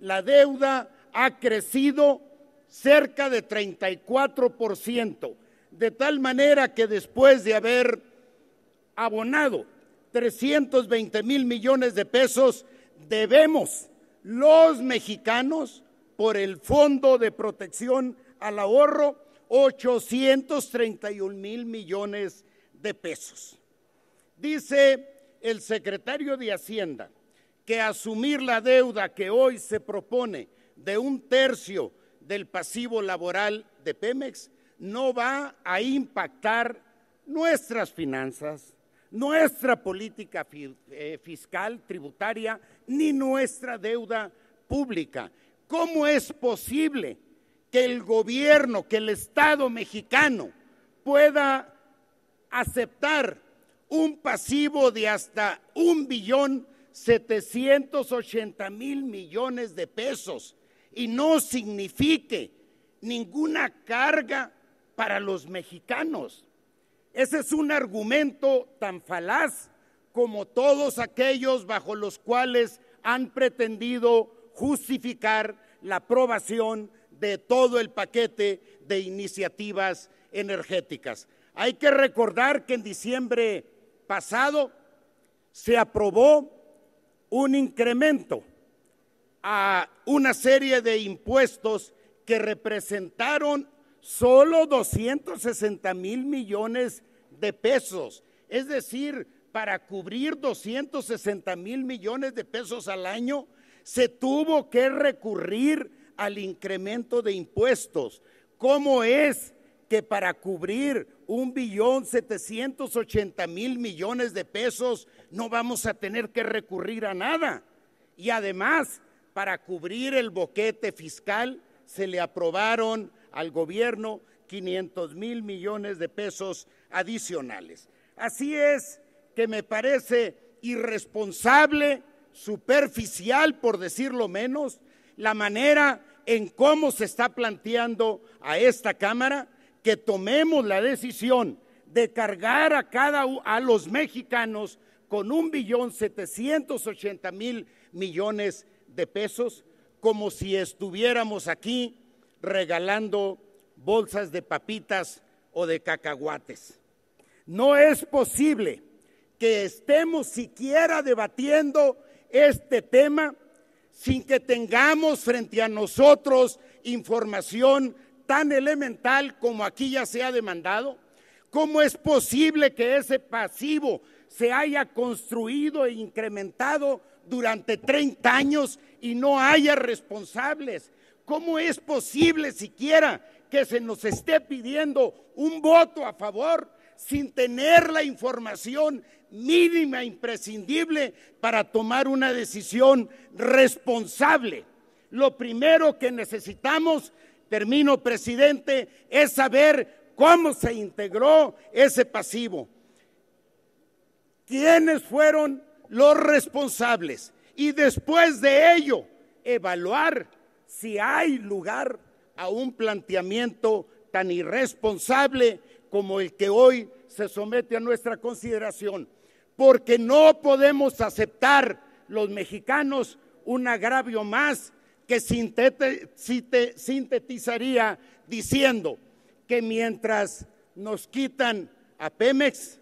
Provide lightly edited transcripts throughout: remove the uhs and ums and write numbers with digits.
la deuda ha crecido cerca de 34%, de tal manera que después de haber abonado 320,000 millones de pesos, debemos los mexicanos por el Fondo de Protección al Ahorro 831,000 millones de pesos. Dice el secretario de Hacienda que asumir la deuda que hoy se propone de 1/3 del pasivo laboral de Pemex no va a impactar nuestras finanzas, nuestra política fiscal, tributaria, ni nuestra deuda pública. ¿Cómo es posible que el gobierno, que el Estado mexicano pueda aceptar un pasivo de hasta 1,780,000 millones de pesos y no signifique ninguna carga para los mexicanos? Ese es un argumento tan falaz como todos aquellos bajo los cuales han pretendido justificar la aprobación de todo el paquete de iniciativas energéticas. Hay que recordar que en diciembre pasado se aprobó un incremento a una serie de impuestos que representaron solo 260,000 millones de pesos, es decir, para cubrir 260,000 millones de pesos al año, se tuvo que recurrir al incremento de impuestos. ¿Cómo es que para cubrir 1,780,000 millones de pesos no vamos a tener que recurrir a nada? Y además, para cubrir el boquete fiscal, se le aprobaron al gobierno 500,000 millones de pesos adicionales. Así es que me parece irresponsable, superficial, por decirlo menos, la manera en cómo se está planteando a esta Cámara que tomemos la decisión de cargar a los mexicanos con 1,780,000 millones de pesos, como si estuviéramos aquí regalando bolsas de papitas o de cacahuates. No es posible que estemos siquiera debatiendo este tema sin que tengamos frente a nosotros información tan elemental como aquí ya se ha demandado. ¿Cómo es posible que ese pasivo se haya construido e incrementado durante 30 años y no haya responsables? ¿Cómo es posible siquiera que se nos esté pidiendo un voto a favor sin tener la información mínima imprescindible para tomar una decisión responsable? Lo primero que necesitamos, termino, presidente, es saber cómo se integró ese pasivo, quiénes fueron los responsables y después de ello evaluar si hay lugar a un planteamiento tan irresponsable como el que hoy se somete a nuestra consideración, porque no podemos aceptar los mexicanos un agravio más que sintetizaría diciendo que mientras nos quitan a Pemex,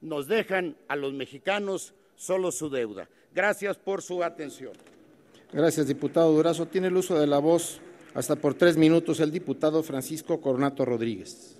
nos dejan a los mexicanos solo su deuda. Gracias por su atención. Gracias, diputado Durazo. Tiene el uso de la voz hasta por 3 minutos el diputado Francisco Cornato Rodríguez.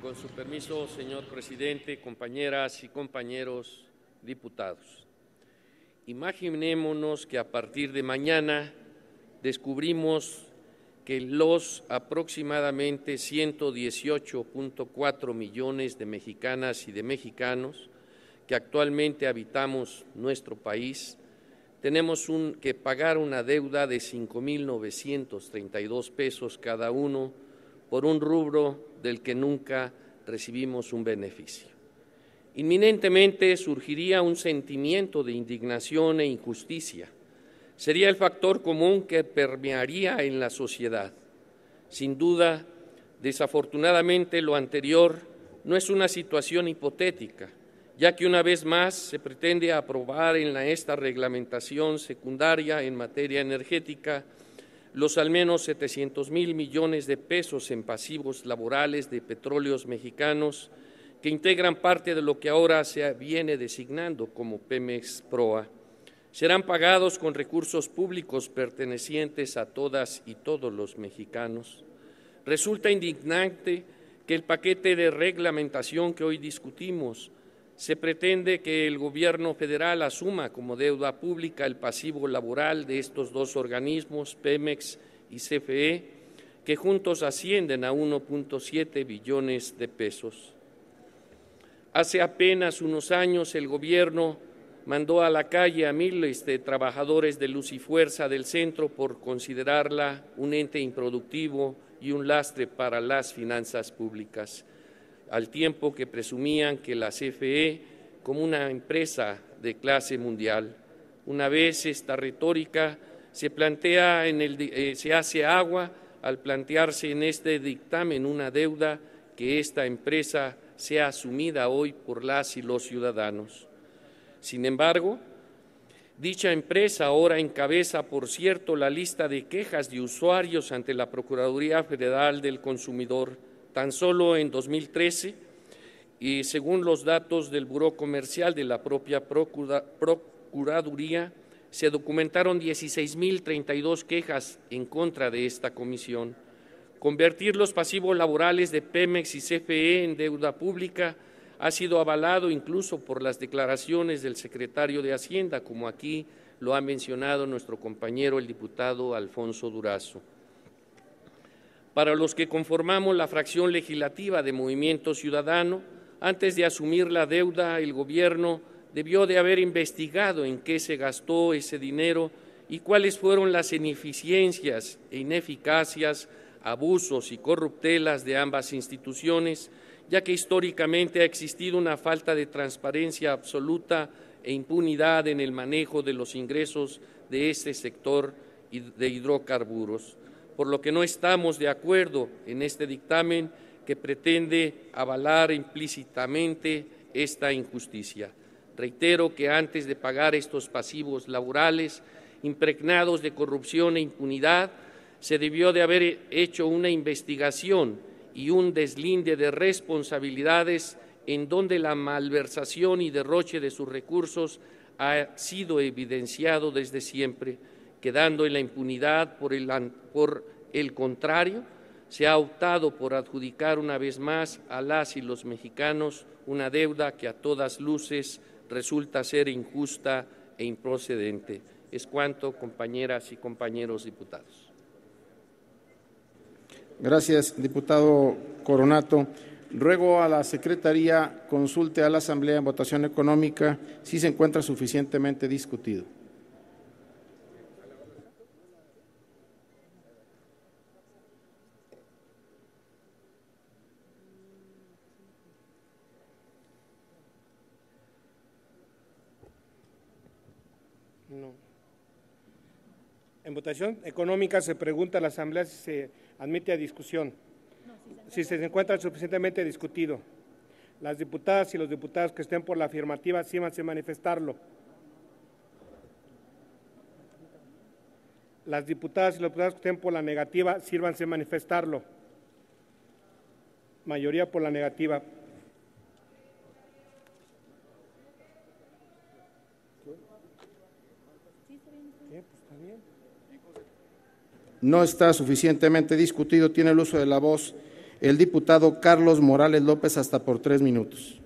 Con su permiso, señor presidente, compañeras y compañeros diputados. Imaginémonos que a partir de mañana descubrimos que los aproximadamente 118.4 millones de mexicanas y de mexicanos que actualmente habitamos nuestro país tenemos que pagar una deuda de 5,932 pesos cada uno por un rubro del que nunca recibimos un beneficio. Inminentemente surgiría un sentimiento de indignación e injusticia. Sería el factor común que permearía en la sociedad. Sin duda, desafortunadamente, lo anterior no es una situación hipotética, ya que una vez más se pretende aprobar en esta reglamentación secundaria en materia energética los al menos 700,000 millones de pesos en pasivos laborales de Petróleos Mexicanos que integran parte de lo que ahora se viene designando como Pemex Proa. Serán pagados con recursos públicos pertenecientes a todas y todos los mexicanos. Resulta indignante que el paquete de reglamentación que hoy discutimos se pretende que el Gobierno federal asuma como deuda pública el pasivo laboral de estos dos organismos, Pemex y CFE, que juntos ascienden a 1.7 billones de pesos. Hace apenas unos años el Gobierno mandó a la calle a miles de trabajadores de Luz y Fuerza del Centro por considerarla un ente improductivo y un lastre para las finanzas públicas, al tiempo que presumían que la CFE como una empresa de clase mundial. Una vez esta retórica se hace agua al plantearse en este dictamen una deuda que esta empresa sea asumida hoy por las y los ciudadanos. Sin embargo, dicha empresa ahora encabeza, por cierto, la lista de quejas de usuarios ante la Procuraduría Federal del Consumidor. Tan solo en 2013, y según los datos del Buró Comercial de la propia Procuraduría, se documentaron 16,032 quejas en contra de esta comisión. Convertir los pasivos laborales de Pemex y CFE en deuda pública ha sido avalado incluso por las declaraciones del secretario de Hacienda, como aquí lo ha mencionado nuestro compañero el diputado Alfonso Durazo. Para los que conformamos la fracción legislativa de Movimiento Ciudadano, antes de asumir la deuda, el Gobierno debió de haber investigado en qué se gastó ese dinero y cuáles fueron las ineficiencias e ineficacias, abusos y corruptelas de ambas instituciones, ya que históricamente ha existido una falta de transparencia absoluta e impunidad en el manejo de los ingresos de este sector de hidrocarburos, por lo que no estamos de acuerdo en este dictamen que pretende avalar implícitamente esta injusticia. Reitero que antes de pagar estos pasivos laborales impregnados de corrupción e impunidad, se debió de haber hecho una investigación y un deslinde de responsabilidades en donde la malversación y derroche de sus recursos ha sido evidenciado desde siempre, quedando en la impunidad. Por el contrario, se ha optado por adjudicar una vez más a las y los mexicanos una deuda que a todas luces resulta ser injusta e improcedente. Es cuanto, compañeras y compañeros diputados. Gracias, diputado Coronato. Ruego a la Secretaría consulte a la Asamblea en votación económica si se encuentra suficientemente discutido. No. En votación económica se pregunta a la Asamblea si se admite a discusión, si se encuentra suficientemente discutido. Las diputadas y los diputados que estén por la afirmativa, sírvanse manifestarlo. Las diputadas y los diputados que estén por la negativa, sírvanse manifestarlo. Mayoría por la negativa. No está suficientemente discutido. Tiene el uso de la voz el diputado Carlos Morales López hasta por 3 minutos.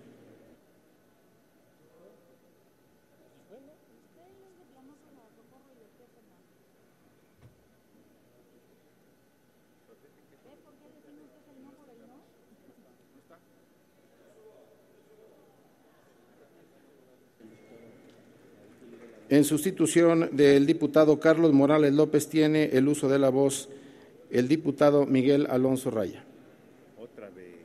En sustitución del diputado Carlos Morales López tiene el uso de la voz el diputado Miguel Alonso Raya. Otra vez.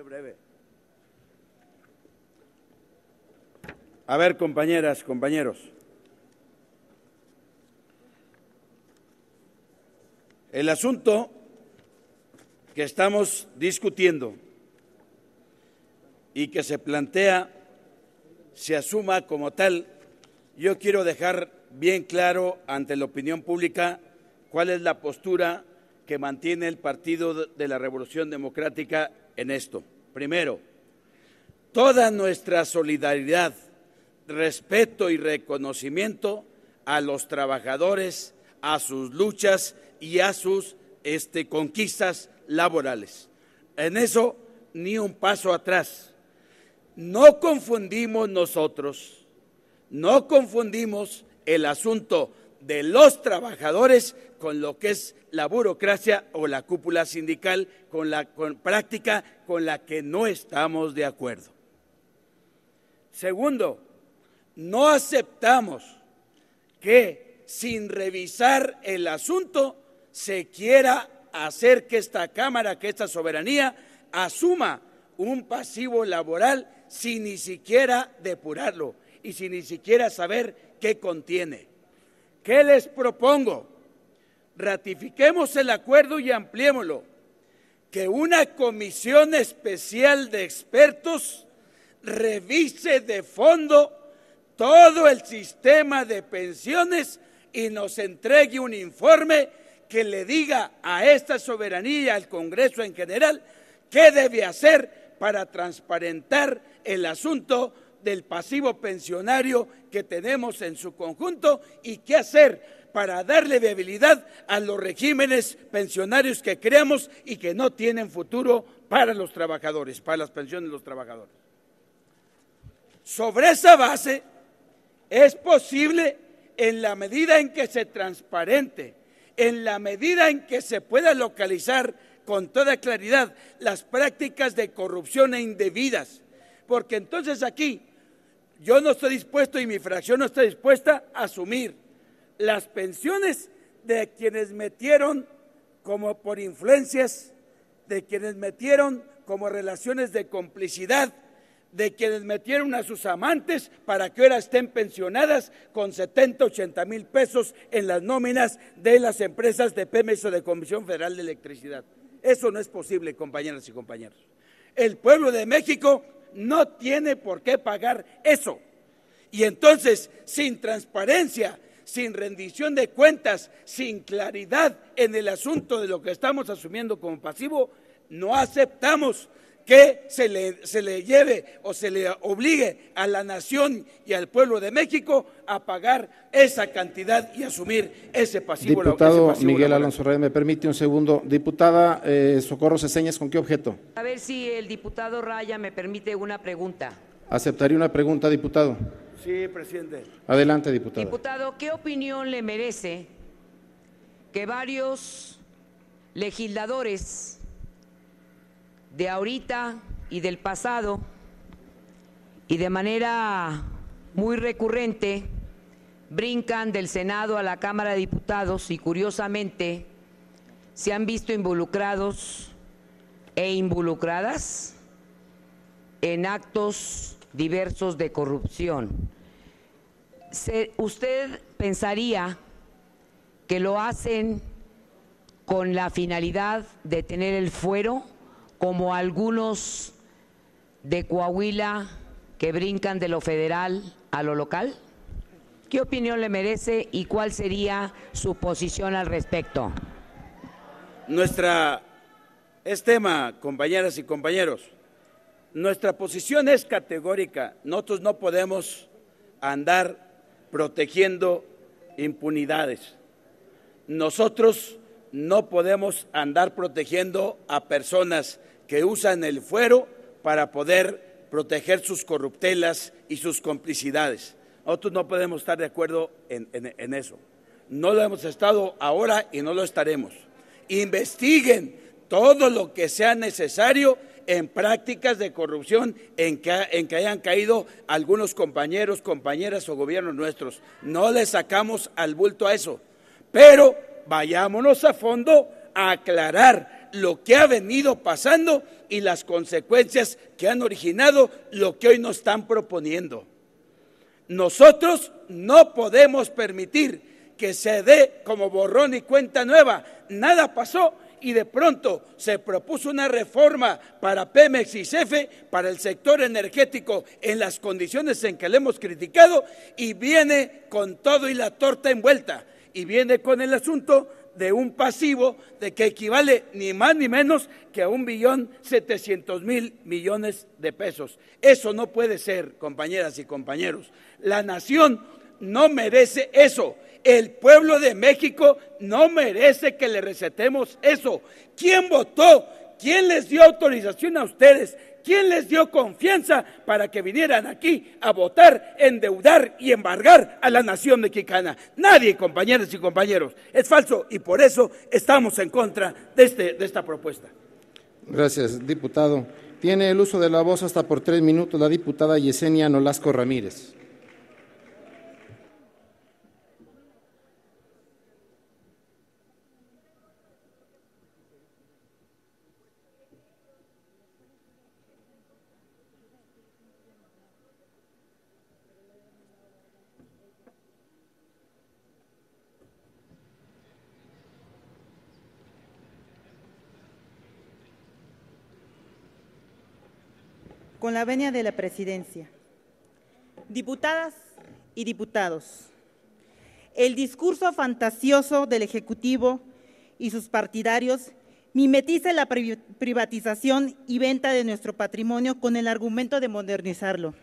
breve. A ver, compañeras, compañeros. El asunto que estamos discutiendo y que se plantea se asuma como tal, yo quiero dejar bien claro ante la opinión pública cuál es la postura que mantiene el Partido de la Revolución Democrática en esto. Primero, toda nuestra solidaridad, respeto y reconocimiento a los trabajadores, a sus luchas y a sus conquistas laborales. En eso, ni un paso atrás. No confundimos nosotros, no confundimos el asunto de los trabajadores con lo que es la burocracia o la cúpula sindical, con práctica con la que no estamos de acuerdo. Segundo, no aceptamos que sin revisar el asunto se quiera hacer que esta Cámara, que esta soberanía asuma un pasivo laboral sin ni siquiera depurarlo y sin ni siquiera saber qué contiene. ¿Qué les propongo? Ratifiquemos el acuerdo y ampliémoslo. Que una comisión especial de expertos revise de fondo todo el sistema de pensiones y nos entregue un informe que le diga a esta soberanía y al Congreso en general qué debe hacer para transparentar el asunto del pasivo pensionario que tenemos en su conjunto y qué hacer para darle viabilidad a los regímenes pensionarios que creamos y que no tienen futuro para los trabajadores, para las pensiones de los trabajadores. Sobre esa base es posible, en la medida en que se transparente, en la medida en que se pueda localizar con toda claridad las prácticas de corrupción e indebidas, porque entonces aquí yo no estoy dispuesto y mi fracción no está dispuesta a asumir las pensiones de quienes metieron como por influencias, de quienes metieron como relaciones de complicidad, de quienes metieron a sus amantes para que ahora estén pensionadas con 70, 80 mil pesos en las nóminas de las empresas de Pemex o de Comisión Federal de Electricidad. Eso no es posible, compañeras y compañeros. El pueblo de México no tiene por qué pagar eso. Y entonces, sin transparencia, sin rendición de cuentas, sin claridad en el asunto de lo que estamos asumiendo como pasivo, no aceptamos que se le lleve o se le obligue a la nación y al pueblo de México a pagar esa cantidad y asumir ese pasivo. Diputado Miguel Alonso Reyes, me permite un segundo. Diputada Socorro Ceseñas, ¿con qué objeto? A ver si el diputado Raya me permite una pregunta. ¿Aceptaría una pregunta, diputado? Sí, presidente. Adelante, diputado. Diputado, ¿qué opinión le merece que varios legisladores de ahorita y del pasado y de manera muy recurrente brincan del Senado a la Cámara de Diputados y curiosamente se han visto involucrados e involucradas en actos diversos de corrupción? ¿Usted pensaría que lo hacen con la finalidad de tener el fuero, como algunos de Coahuila que brincan de lo federal a lo local? ¿Qué opinión le merece y cuál sería su posición al respecto? Es tema, compañeras y compañeros, nuestra posición es categórica. Nosotros no podemos andar protegiendo impunidades. Nosotros no podemos andar protegiendo a personas que usan el fuero para poder proteger sus corruptelas y sus complicidades. Nosotros no podemos estar de acuerdo en eso. No lo hemos estado ahora y no lo estaremos. Investiguen todo lo que sea necesario en prácticas de corrupción en que hayan caído algunos compañeros, compañeras o gobiernos nuestros. No le sacamos al bulto a eso, pero vayámonos a fondo a aclarar lo que ha venido pasando y las consecuencias que han originado lo que hoy nos están proponiendo. Nosotros no podemos permitir que se dé como borrón y cuenta nueva. Nada pasó y de pronto se propuso una reforma para Pemex y CFE, para el sector energético, en las condiciones en que le hemos criticado, y viene con todo y la torta envuelta, y viene con el asunto de un pasivo de que equivale ni más ni menos que a 1.700.000 millones de pesos. Eso no puede ser, compañeras y compañeros. La nación no merece eso. El pueblo de México no merece que le recetemos eso. ¿Quién votó? ¿Quién les dio autorización a ustedes? ¿Quién les dio confianza para que vinieran aquí a votar, endeudar y embargar a la nación mexicana? Nadie, compañeras y compañeros. Es falso y por eso estamos en contra de esta propuesta. Gracias, diputado. Tiene el uso de la voz hasta por 3 minutos la diputada Yesenia Nolasco Ramírez. Con la venia de la presidencia. Diputadas y diputados, el discurso fantasioso del Ejecutivo y sus partidarios mimetiza la privatización y venta de nuestro patrimonio con el argumento de modernizarlo.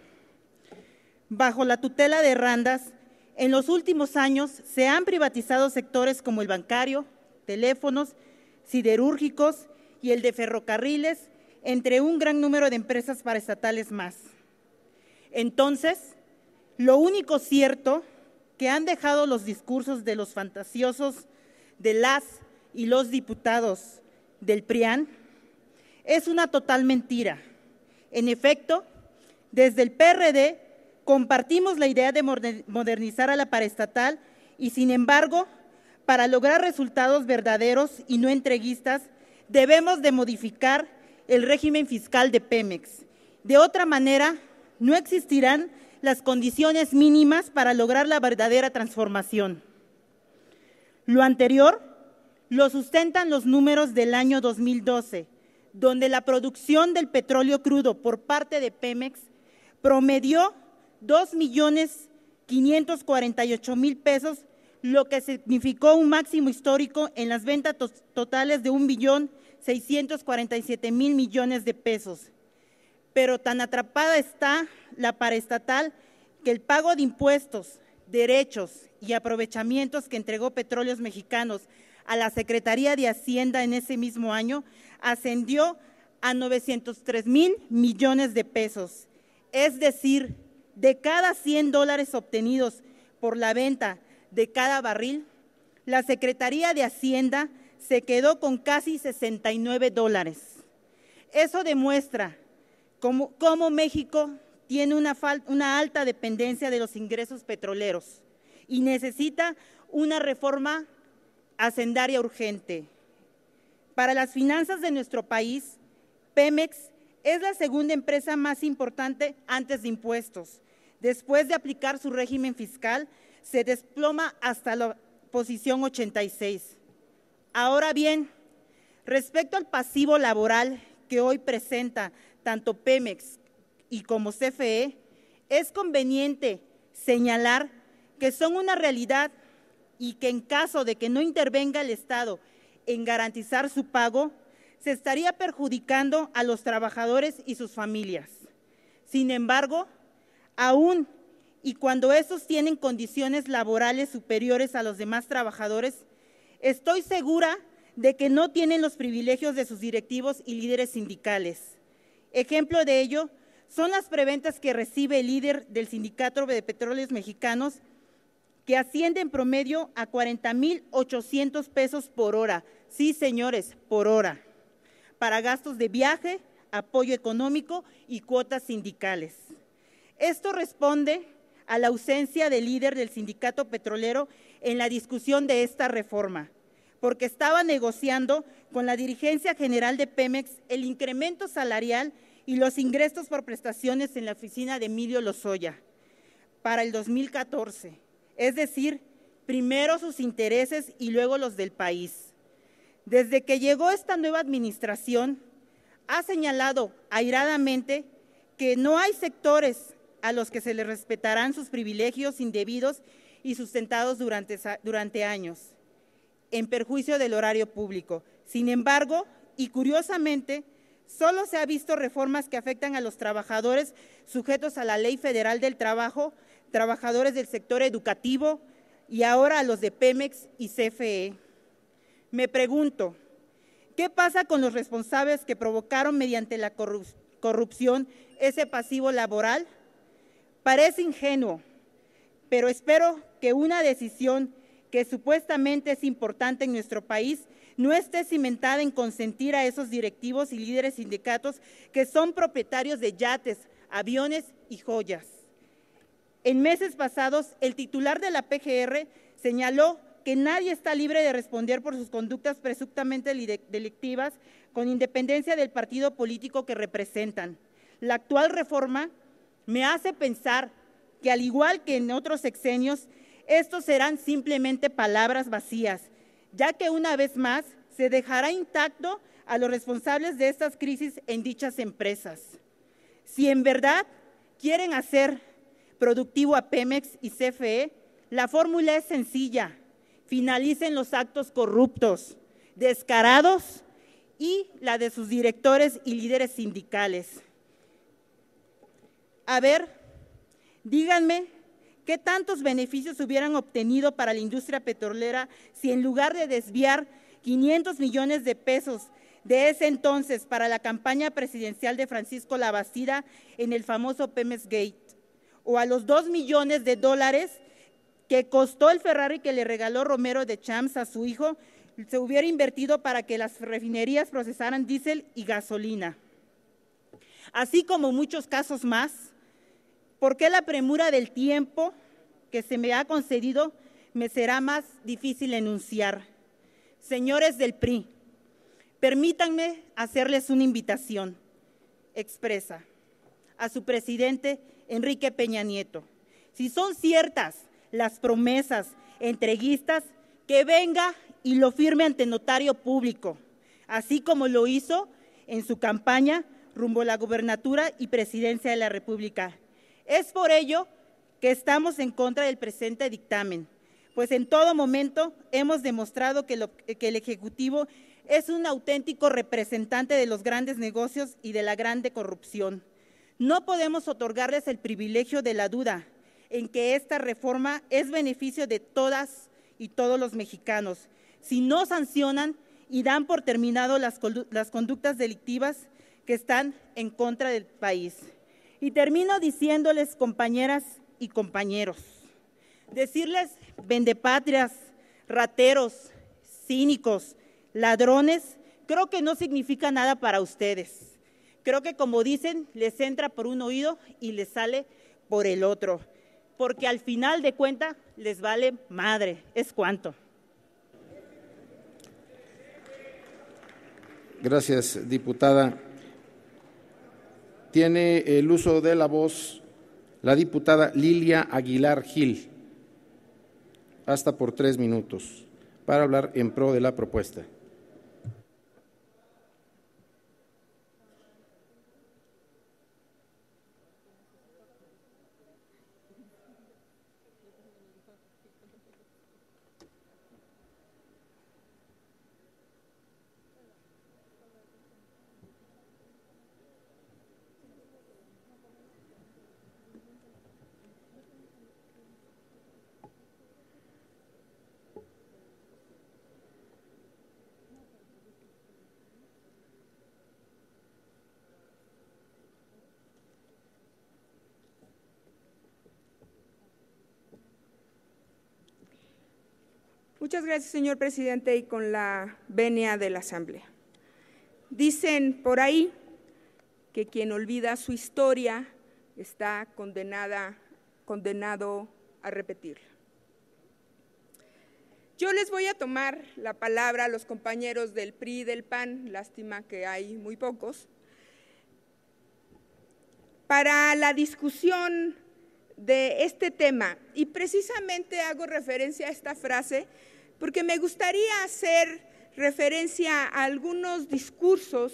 Bajo la tutela de Randas, en los últimos años se han privatizado sectores como el bancario, teléfonos, siderúrgicos y el de ferrocarriles, entre un gran número de empresas paraestatales más. Entonces, lo único cierto que han dejado los discursos de los fantasiosos de las y los diputados del PRIAN es una total mentira. En efecto, desde el PRD compartimos la idea de modernizar a la paraestatal y, sin embargo, para lograr resultados verdaderos y no entreguistas, debemos de modificar el régimen fiscal de Pemex. De otra manera, no existirán las condiciones mínimas para lograr la verdadera transformación. Lo anterior lo sustentan los números del año 2012, donde la producción del petróleo crudo por parte de Pemex promedió 2.548.000 pesos, lo que significó un máximo histórico en las ventas totales de 1.647.000 millones de pesos. Pero tan atrapada está la paraestatal que el pago de impuestos, derechos y aprovechamientos que entregó Petróleos Mexicanos a la Secretaría de Hacienda en ese mismo año ascendió a 903.000 millones de pesos. Es decir, de cada $100 obtenidos por la venta de cada barril, la Secretaría de Hacienda se quedó con casi $69. Eso demuestra cómo México tiene una alta dependencia de los ingresos petroleros y necesita una reforma hacendaria urgente. Para las finanzas de nuestro país, Pemex es la segunda empresa más importante antes de impuestos. Después de aplicar su régimen fiscal, se desploma hasta la posición 86. Ahora bien, respecto al pasivo laboral que hoy presenta tanto Pemex y como CFE, es conveniente señalar que son una realidad y que en caso de que no intervenga el Estado en garantizar su pago, se estaría perjudicando a los trabajadores y sus familias. Sin embargo, aún y cuando estos tienen condiciones laborales superiores a los demás trabajadores, estoy segura de que no tienen los privilegios de sus directivos y líderes sindicales. Ejemplo de ello son las preventas que recibe el líder del Sindicato de Petróleos Mexicanos, que asciende en promedio a 40.800 pesos por hora. Sí, señores, por hora, para gastos de viaje, apoyo económico y cuotas sindicales. Esto responde a la ausencia del líder del sindicato petrolero en la discusión de esta reforma, porque estaba negociando con la dirigencia general de Pemex el incremento salarial y los ingresos por prestaciones en la oficina de Emilio Lozoya para el 2014, es decir, primero sus intereses y luego los del país. Desde que llegó esta nueva administración, ha señalado airadamente que no hay sectores a los que se les respetarán sus privilegios indebidos y sustentados durante años, en perjuicio del erario público. Sin embargo, y curiosamente, solo se ha visto reformas que afectan a los trabajadores sujetos a la Ley Federal del Trabajo, trabajadores del sector educativo y ahora a los de Pemex y CFE. Me pregunto, ¿qué pasa con los responsables que provocaron mediante la corrupción ese pasivo laboral? Parece ingenuo, pero espero que una decisión que supuestamente es importante en nuestro país no esté cimentada en consentir a esos directivos y líderes sindicatos que son propietarios de yates, aviones y joyas. En meses pasados, el titular de la PGR señaló que nadie está libre de responder por sus conductas presuntamente delictivas con independencia del partido político que representan. La actual reforma me hace pensar que, al igual que en otros sexenios, estos serán simplemente palabras vacías, ya que una vez más se dejará intacto a los responsables de estas crisis en dichas empresas. Si en verdad quieren hacer productivo a Pemex y CFE, la fórmula es sencilla: finalicen los actos corruptos, descarados y la de sus directores y líderes sindicales. A ver, díganme, ¿qué tantos beneficios hubieran obtenido para la industria petrolera si en lugar de desviar 500 millones de pesos de ese entonces para la campaña presidencial de Francisco Labastida en el famoso Pemex Gate, o a los 2 millones de dólares que costó el Ferrari que le regaló Romero de Champs a su hijo, se hubiera invertido para que las refinerías procesaran diésel y gasolina? Así como muchos casos más, ¿por qué la premura del tiempo que se me ha concedido me será más difícil enunciar? Señores del PRI, permítanme hacerles una invitación expresa a su presidente Enrique Peña Nieto. Si son ciertas las promesas entreguistas, que venga y lo firme ante notario público, así como lo hizo en su campaña rumbo a la gubernatura y presidencia de la República. Es por ello que estamos en contra del presente dictamen, pues en todo momento hemos demostrado que el Ejecutivo es un auténtico representante de los grandes negocios y de la grande corrupción. No podemos otorgarles el privilegio de la duda en que esta reforma es beneficio de todas y todos los mexicanos, si no sancionan y dan por terminado las conductas delictivas que están en contra del país. Y termino diciéndoles, compañeras y compañeros, decirles vendepatrias, rateros, cínicos, ladrones, creo que no significa nada para ustedes. Creo que, como dicen, les entra por un oído y les sale por el otro, porque al final de cuentas les vale madre, es cuanto. Gracias, diputada. Tiene el uso de la voz la diputada Lilia Aguilar Gil, hasta por 3 minutos, para hablar en pro de la propuesta. Muchas gracias, señor presidente, y con la venia de la Asamblea. Dicen por ahí que quien olvida su historia está condenado a repetirla. Yo les voy a tomar la palabra a los compañeros del PRI y del PAN, lástima que hay muy pocos, para la discusión de este tema. Y precisamente hago referencia a esta frase porque me gustaría hacer referencia a algunos discursos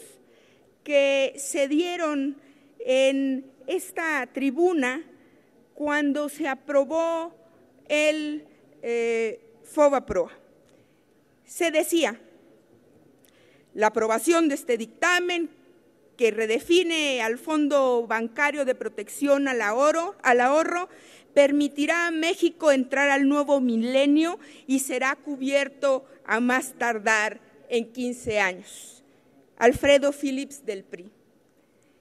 que se dieron en esta tribuna cuando se aprobó el FOBAPROA. Se decía, la aprobación de este dictamen que redefine al Fondo Bancario de Protección al Ahorro permitirá a México entrar al nuevo milenio y será cubierto a más tardar en 15 años. Alfredo Phillips del PRI.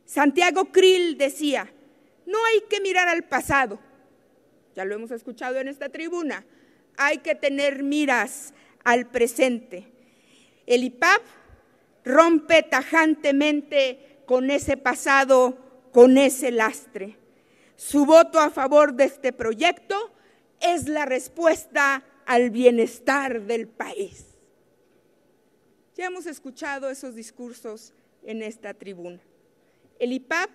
Santiago Krill decía, no hay que mirar al pasado, ya lo hemos escuchado en esta tribuna, hay que tener miras al presente. El IPAB rompe tajantemente con ese pasado, con ese lastre. Su voto a favor de este proyecto es la respuesta al bienestar del país. Ya hemos escuchado esos discursos en esta tribuna. El IPAB,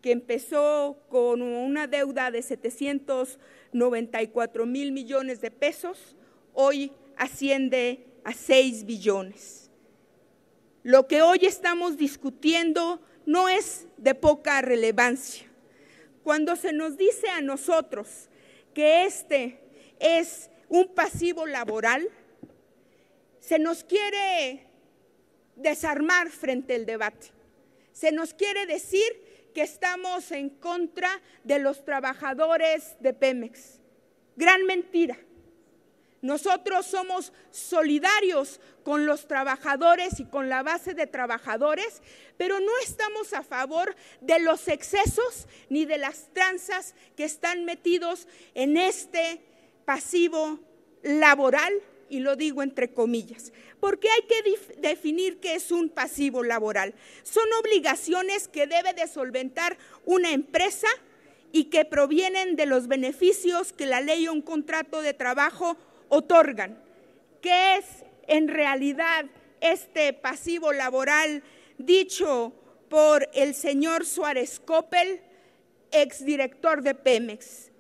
que empezó con una deuda de 794,000 millones de pesos, hoy asciende a 6 billones. Lo que hoy estamos discutiendo no es de poca relevancia. Cuando se nos dice a nosotros que este es un pasivo laboral, se nos quiere desarmar frente al debate. Se nos quiere decir que estamos en contra de los trabajadores de Pemex. Gran mentira. Nosotros somos solidarios con los trabajadores y con la base de trabajadores, pero no estamos a favor de los excesos ni de las tranzas que están metidos en este pasivo laboral, y lo digo entre comillas, porque hay que definir qué es un pasivo laboral. Son obligaciones que debe de solventar una empresa y que provienen de los beneficios que la ley o un contrato de trabajo otorgan. ¿Qué es en realidad este pasivo laboral dicho por el señor Suárez Coppel, exdirector de Pemex?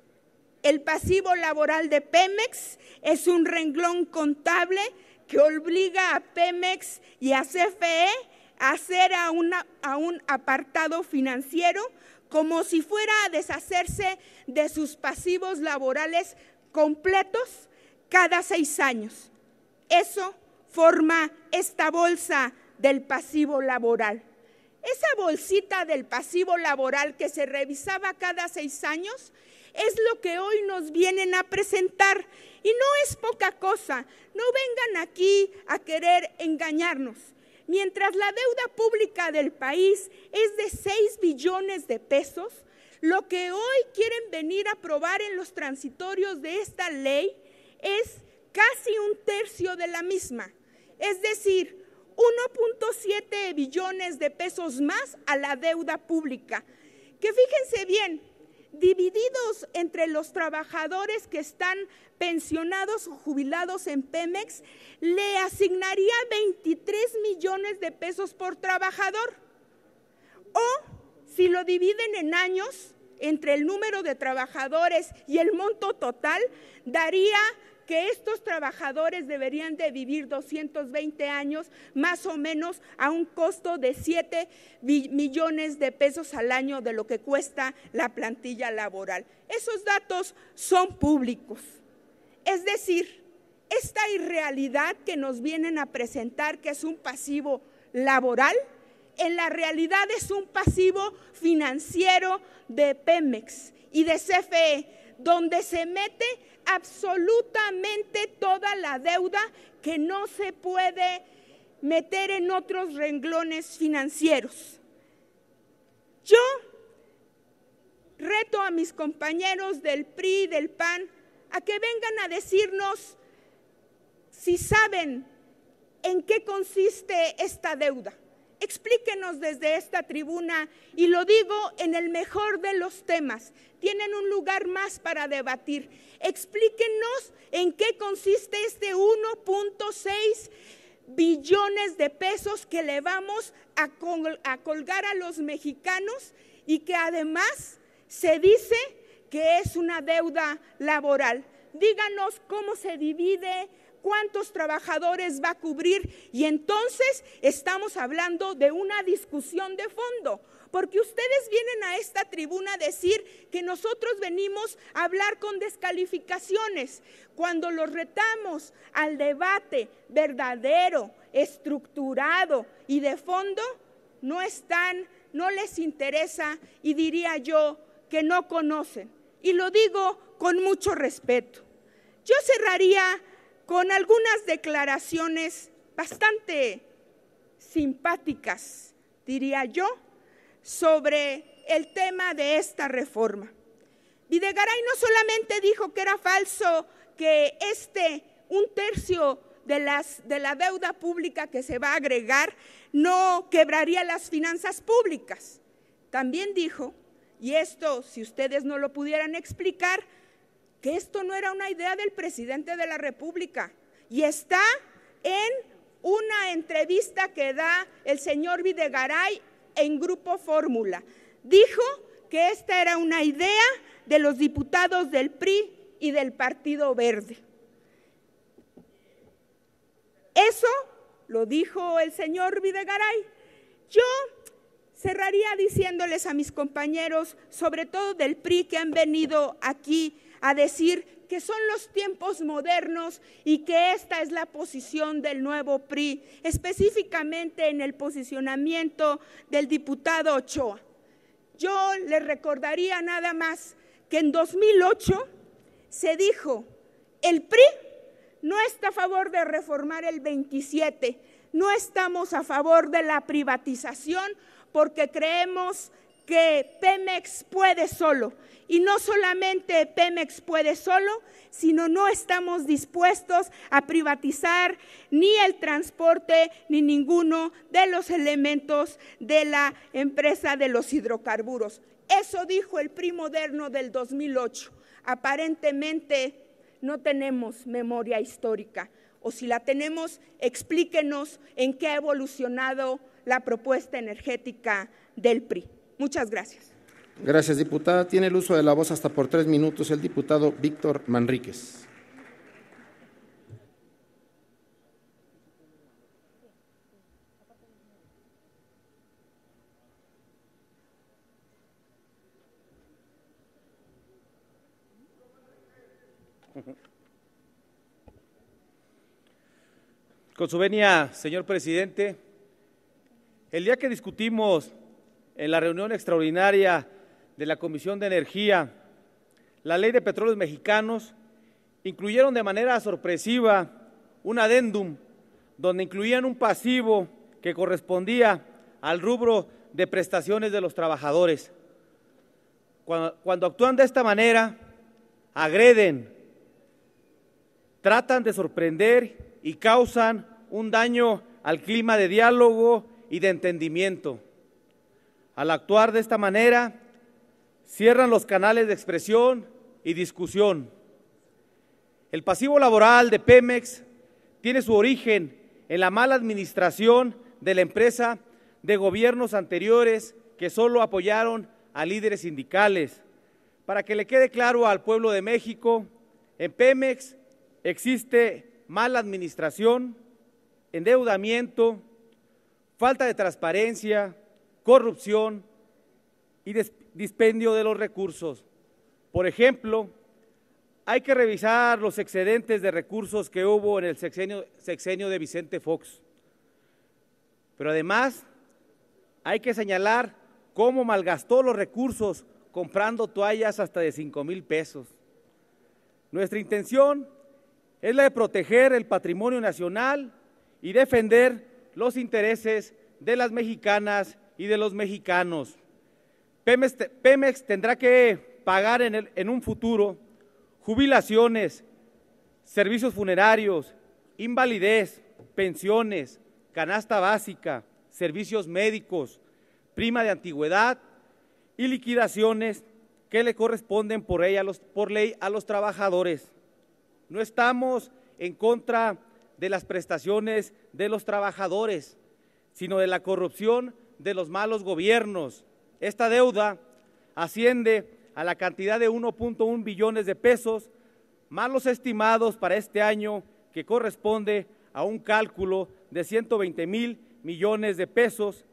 El pasivo laboral de Pemex es un renglón contable que obliga a Pemex y a CFE a hacer a un apartado financiero como si fuera a deshacerse de sus pasivos laborales completos cada 6 años. Eso forma esta bolsa del pasivo laboral. Esa bolsita del pasivo laboral que se revisaba cada 6 años es lo que hoy nos vienen a presentar. Y no es poca cosa, no vengan aquí a querer engañarnos. Mientras la deuda pública del país es de 6 billones de pesos, lo que hoy quieren venir a aprobar en los transitorios de esta ley es casi 1/3 de la misma, es decir, 1.7 billones de pesos más a la deuda pública, que fíjense bien, divididos entre los trabajadores que están pensionados o jubilados en Pemex, le asignaría 23 millones de pesos por trabajador. O si lo dividen en años, entre el número de trabajadores y el monto total, daría que estos trabajadores deberían de vivir 220 años, más o menos a un costo de 7 millones de pesos al año de lo que cuesta la plantilla laboral. Esos datos son públicos. Es decir, esta irrealidad que nos vienen a presentar, que es un pasivo laboral, en la realidad es un pasivo financiero de Pemex y de CFE, donde se mete absolutamente toda la deuda que no se puede meter en otros renglones financieros. Yo reto a mis compañeros del PRI y del PAN a que vengan a decirnos si saben en qué consiste esta deuda. explíquenos desde esta tribuna, y lo digo en el mejor de los temas, tienen un lugar más para debatir. Explíquenos en qué consiste este 1.6 billones de pesos que le vamos a colgar a los mexicanos y que además se dice que es una deuda laboral. Díganos cómo se divide, cuántos trabajadores va a cubrir, y entonces estamos hablando de una discusión de fondo, porque ustedes vienen a esta tribuna a decir que nosotros venimos a hablar con descalificaciones, cuando los retamos al debate verdadero, estructurado y de fondo, no les interesa, y diría yo que no conocen, y lo digo con mucho respeto. Yo cerraría con algunas declaraciones bastante simpáticas, diría yo, sobre el tema de esta reforma. Videgaray no solamente dijo que era falso que 1/3 de la deuda pública que se va a agregar no quebraría las finanzas públicas. También dijo, y esto si ustedes no lo pudieran explicar, que esto no era una idea del presidente de la República, y está en una entrevista que da el señor Videgaray en Grupo Fórmula. Dijo que esta era una idea de los diputados del PRI y del Partido Verde. Eso lo dijo el señor Videgaray. Yo cerraría diciéndoles a mis compañeros, sobre todo del PRI, que han venido aquí a decir que son los tiempos modernos y que esta es la posición del nuevo PRI, específicamente en el posicionamiento del diputado Ochoa. Yo les recordaría nada más que en 2008 se dijo, el PRI no está a favor de reformar el 27, no estamos a favor de la privatización porque creemos que Pemex puede solo. Y no solamente Pemex puede solo, sino no estamos dispuestos a privatizar ni el transporte ni ninguno de los elementos de la empresa de los hidrocarburos. Eso dijo el PRI moderno del 2008. Aparentemente no tenemos memoria histórica, o si la tenemos, explíquenos en qué ha evolucionado la propuesta energética del PRI. Muchas gracias. Gracias, diputada. Tiene el uso de la voz hasta por 3 minutos el diputado Víctor Manríquez. Con su venia, señor presidente, el día que discutimos en la reunión extraordinaria de la Comisión de Energía la Ley de Petróleos Mexicanos, incluyeron de manera sorpresiva un adendum donde incluían un pasivo que correspondía al rubro de prestaciones de los trabajadores. Cuando actúan de esta manera, agreden, tratan de sorprender y causan un daño al clima de diálogo y de entendimiento. Al actuar de esta manera, cierran los canales de expresión y discusión. El pasivo laboral de Pemex tiene su origen en la mala administración de la empresa de gobiernos anteriores que solo apoyaron a líderes sindicales. Para que le quede claro al pueblo de México, en Pemex existe mala administración, endeudamiento, falta de transparencia, corrupción y dispendio de los recursos. Por ejemplo, hay que revisar los excedentes de recursos que hubo en el sexenio de Vicente Fox. Pero además, hay que señalar cómo malgastó los recursos comprando toallas hasta de 5,000 pesos. Nuestra intención es la de proteger el patrimonio nacional y defender los intereses de las mexicanas y de los mexicanos. Pemex tendrá que pagar en un futuro jubilaciones, servicios funerarios, invalidez, pensiones, canasta básica, servicios médicos, prima de antigüedad y liquidaciones que le corresponden por ley a los trabajadores. No estamos en contra de las prestaciones de los trabajadores, sino de la corrupción de los malos gobiernos. Esta deuda asciende a la cantidad de 1.1 billones de pesos, más los estimados para este año, que corresponde a un cálculo de 120,000 millones de pesos.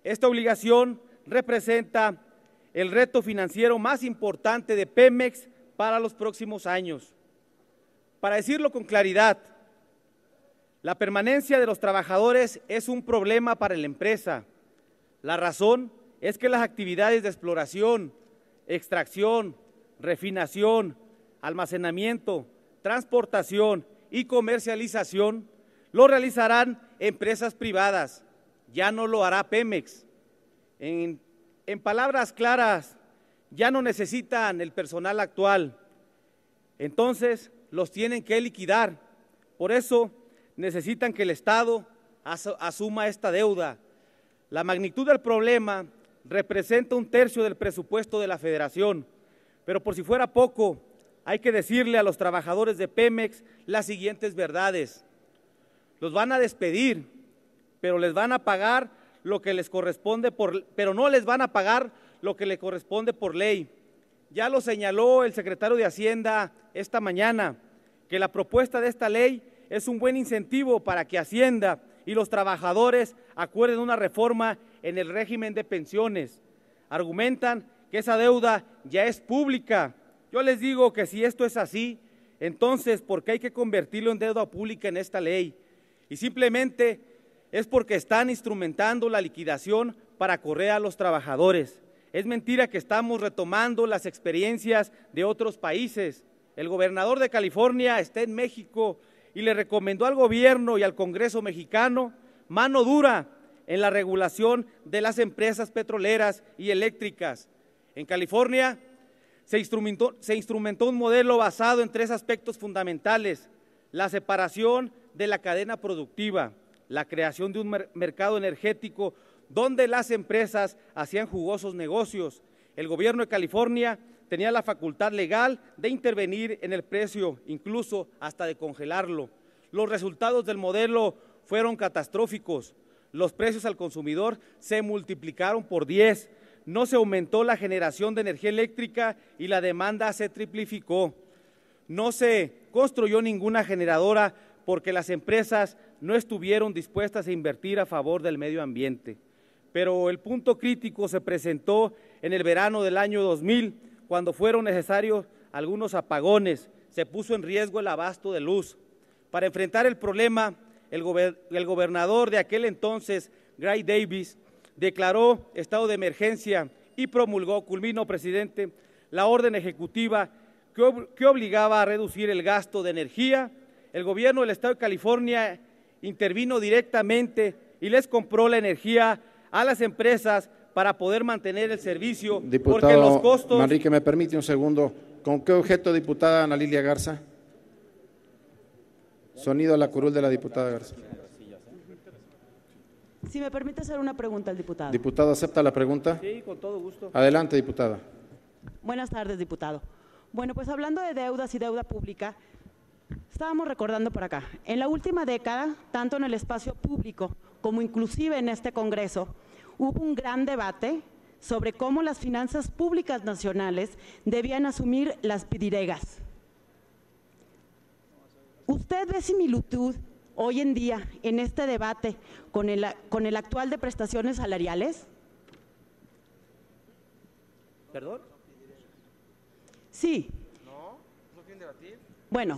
Esta obligación representa el reto financiero más importante de Pemex para los próximos años. Para decirlo con claridad, la permanencia de los trabajadores es un problema para la empresa. La razón es que las actividades de exploración, extracción, refinación, almacenamiento, transportación y comercialización lo realizarán empresas privadas, ya no lo hará Pemex. En palabras claras, ya no necesitan el personal actual, entonces los tienen que liquidar. Por eso necesitan que el Estado asuma esta deuda. La magnitud del problema representa 1/3 del presupuesto de la Federación, pero por si fuera poco, hay que decirle a los trabajadores de Pemex las siguientes verdades. Los van a despedir, pero les van a pagar lo que les corresponde pero no les van a pagar lo que le corresponde por ley. Ya lo señaló el secretario de Hacienda esta mañana, que la propuesta de esta ley es un buen incentivo para que Hacienda y los trabajadores acuerden una reforma en el régimen de pensiones. Argumentan que esa deuda ya es pública. Yo les digo que si esto es así, entonces ¿por qué hay que convertirlo en deuda pública en esta ley? Y simplemente es porque están instrumentando la liquidación para correr a los trabajadores. Es mentira que estamos retomando las experiencias de otros países. El gobernador de California está en México y le recomendó al gobierno y al Congreso mexicano mano dura en la regulación de las empresas petroleras y eléctricas. En California se instrumentó un modelo basado en 3 aspectos fundamentales: la separación de la cadena productiva, la creación de un mercado energético donde las empresas hacían jugosos negocios. El gobierno de California tenía la facultad legal de intervenir en el precio, incluso hasta de congelarlo. Los resultados del modelo fueron catastróficos. Los precios al consumidor se multiplicaron por 10. No se aumentó la generación de energía eléctrica y la demanda se triplicó. No se construyó ninguna generadora porque las empresas no estuvieron dispuestas a invertir a favor del medio ambiente. Pero el punto crítico se presentó en el verano del año 2000, cuando fueron necesarios algunos apagones. Se puso en riesgo el abasto de luz. Para enfrentar el problema, el gobernador de aquel entonces, Gray Davis, declaró estado de emergencia y promulgó, culmino presidente, la orden ejecutiva que obligaba a reducir el gasto de energía. El gobierno del estado de California intervino directamente y les compró la energía a las empresas para poder mantener el servicio. Diputado porque los costos... Manrique, ¿me permite un segundo? ¿Con qué objeto, diputada Ana Lilia Garza? Sonido a la curul de la diputada Garza. Si me permite hacer una pregunta al diputado. ¿Diputado acepta la pregunta? Sí, con todo gusto. Adelante, diputada. Buenas tardes, diputado. Bueno, pues hablando de deudas y deuda pública, estábamos recordando por acá, en la última década, tanto en el espacio público como inclusive en este Congreso, hubo un gran debate sobre cómo las finanzas públicas nacionales debían asumir las pidiregas. ¿Usted ve similitud hoy en día en este debate con el actual de prestaciones salariales? ¿Perdón? Sí. ¿No quieren debatir? Bueno,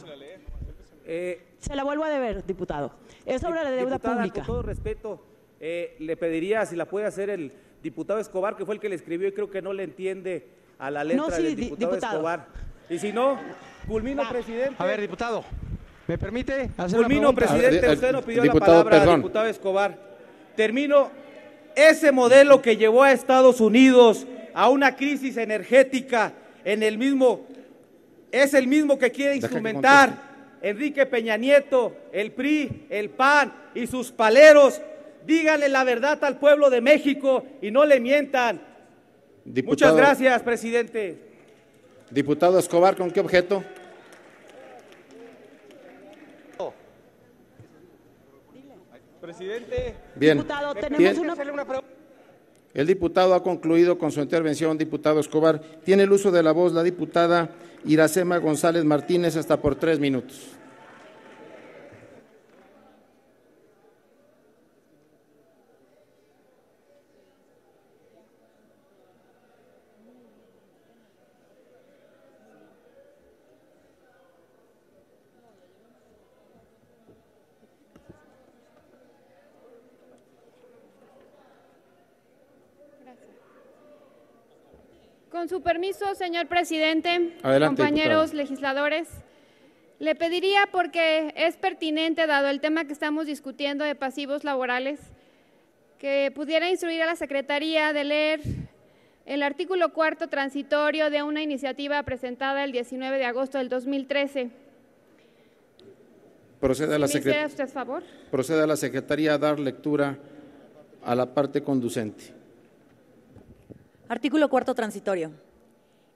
se la vuelvo a deber, diputado. Es sobre la deuda diputada, pública. Con todo respeto, le pediría si la puede hacer el diputado Escobar, que fue el que le escribió y creo que no le entiende a la letra del diputado Escobar. Y si no, culmino, presidente. A ver, diputado, ¿me permite hacer una culmino, pregunta? presidente, usted no pidió la palabra, diputado Escobar. Termino. Ese modelo que llevó a Estados Unidos a una crisis energética es el mismo que quiere instrumentar Enrique Peña Nieto, el PRI, el PAN y sus paleros díganle la verdad al pueblo de México y no le mientan. Muchas gracias, presidente. Diputado Escobar, ¿con qué objeto? Presidente. Bien. Diputado, tenemos una pregunta. El diputado ha concluido con su intervención. Diputado Escobar, tiene el uso de la voz la diputada Iracema González Martínez hasta por 3 minutos. Con su permiso, señor presidente, Adelante, compañeros diputada. legisladores, le pediría, porque es pertinente, dado el tema que estamos discutiendo de pasivos laborales, que pudiera instruir a la Secretaría de leer el artículo 4º transitorio de una iniciativa presentada el 19 de agosto del 2013. Procede a la ¿Me hiciera usted favor? Procede a la Secretaría a dar lectura a la parte conducente. Artículo 4º transitorio.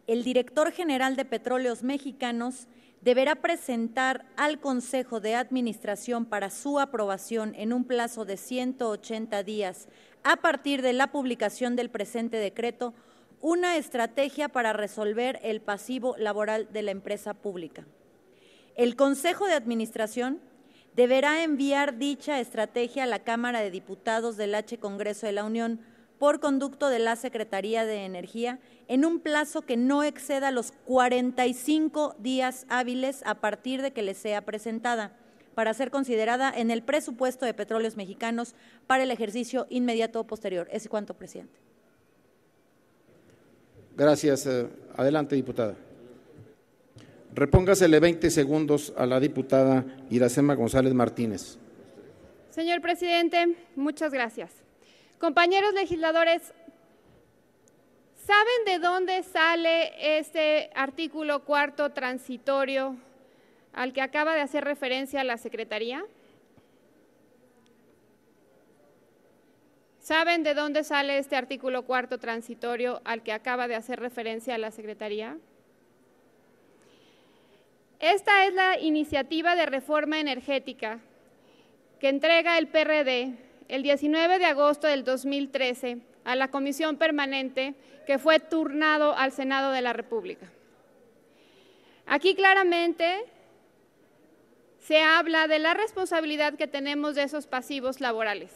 El director general de Petróleos Mexicanos deberá presentar al Consejo de Administración para su aprobación en un plazo de 180 días a partir de la publicación del presente decreto una estrategia para resolver el pasivo laboral de la empresa pública. El Consejo de Administración deberá enviar dicha estrategia a la Cámara de Diputados del H. Congreso de la Unión por conducto de la Secretaría de Energía en un plazo que no exceda los 45 días hábiles a partir de que le sea presentada, para ser considerada en el presupuesto de Petróleos Mexicanos para el ejercicio inmediato posterior. Es cuanto, presidente. Gracias. Adelante, diputada. Repóngasele 20 segundos a la diputada Iracema González Martínez. Señor presidente, muchas gracias. Compañeros legisladores, ¿saben de dónde sale este artículo 4º transitorio al que acaba de hacer referencia la Secretaría? ¿Saben de dónde sale este artículo 4º transitorio al que acaba de hacer referencia la Secretaría? Esta es la iniciativa de reforma energética que entrega el PRD el 19 de agosto del 2013 a la Comisión Permanente que fue turnado al Senado de la República. Aquí claramente se habla de la responsabilidad que tenemos de esos pasivos laborales.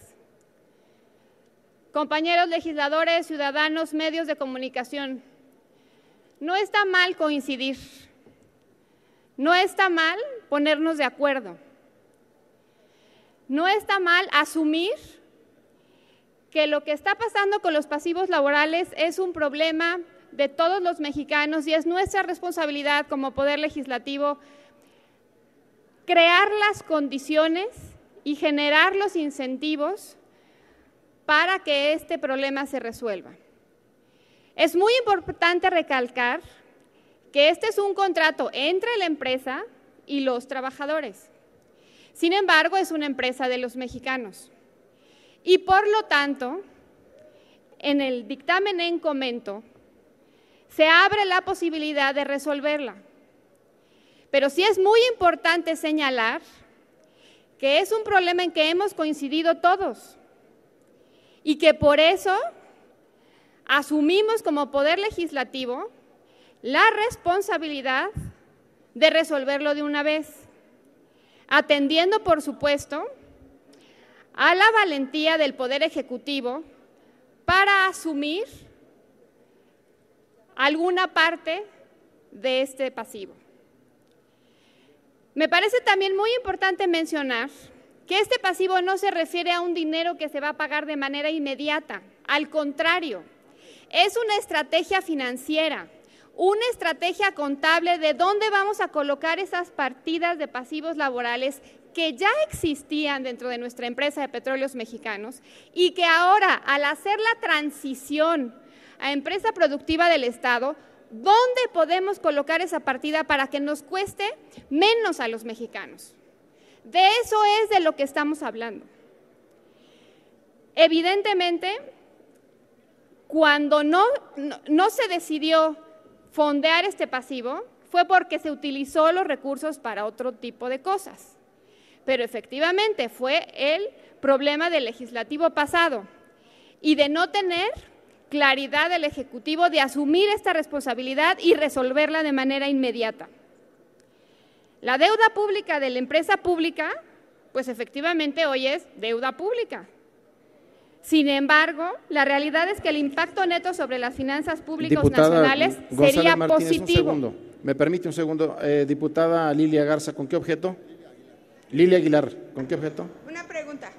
Compañeros legisladores, ciudadanos, medios de comunicación, no está mal coincidir, no está mal ponernos de acuerdo. No está mal asumir que lo que está pasando con los pasivos laborales es un problema de todos los mexicanos y es nuestra responsabilidad como Poder Legislativo crear las condiciones y generar los incentivos para que este problema se resuelva. Es muy importante recalcar que este es un contrato entre la empresa y los trabajadores. Sin embargo, es una empresa de los mexicanos y, por lo tanto, en el dictamen en comento se abre la posibilidad de resolverla. Pero sí es muy importante señalar que es un problema en que hemos coincidido todos y que por eso asumimos como Poder Legislativo la responsabilidad de resolverlo de una vez, atendiendo, por supuesto, a la valentía del Poder Ejecutivo para asumir alguna parte de este pasivo. Me parece también muy importante mencionar que este pasivo no se refiere a un dinero que se va a pagar de manera inmediata, al contrario, es una estrategia financiera, una estrategia contable de dónde vamos a colocar esas partidas de pasivos laborales que ya existían dentro de nuestra empresa de Petróleos Mexicanos y que ahora, al hacer la transición a empresa productiva del Estado, ¿dónde podemos colocar esa partida para que nos cueste menos a los mexicanos? De eso es de lo que estamos hablando. Evidentemente, cuando no se decidió fondear este pasivo, fue porque se utilizó los recursos para otro tipo de cosas. Pero efectivamente fue el problema del legislativo pasado y de no tener claridad del Ejecutivo de asumir esta responsabilidad y resolverla de manera inmediata. La deuda pública de la empresa pública, pues efectivamente hoy es deuda pública. Sin embargo, la realidad es que el impacto neto sobre las finanzas públicas nacionales sería positivo. Un segundo. ¿Me permite un segundo? Diputada Lilia Garza, ¿con qué objeto? Lilia Aguilar, ¿con qué objeto? Una pregunta,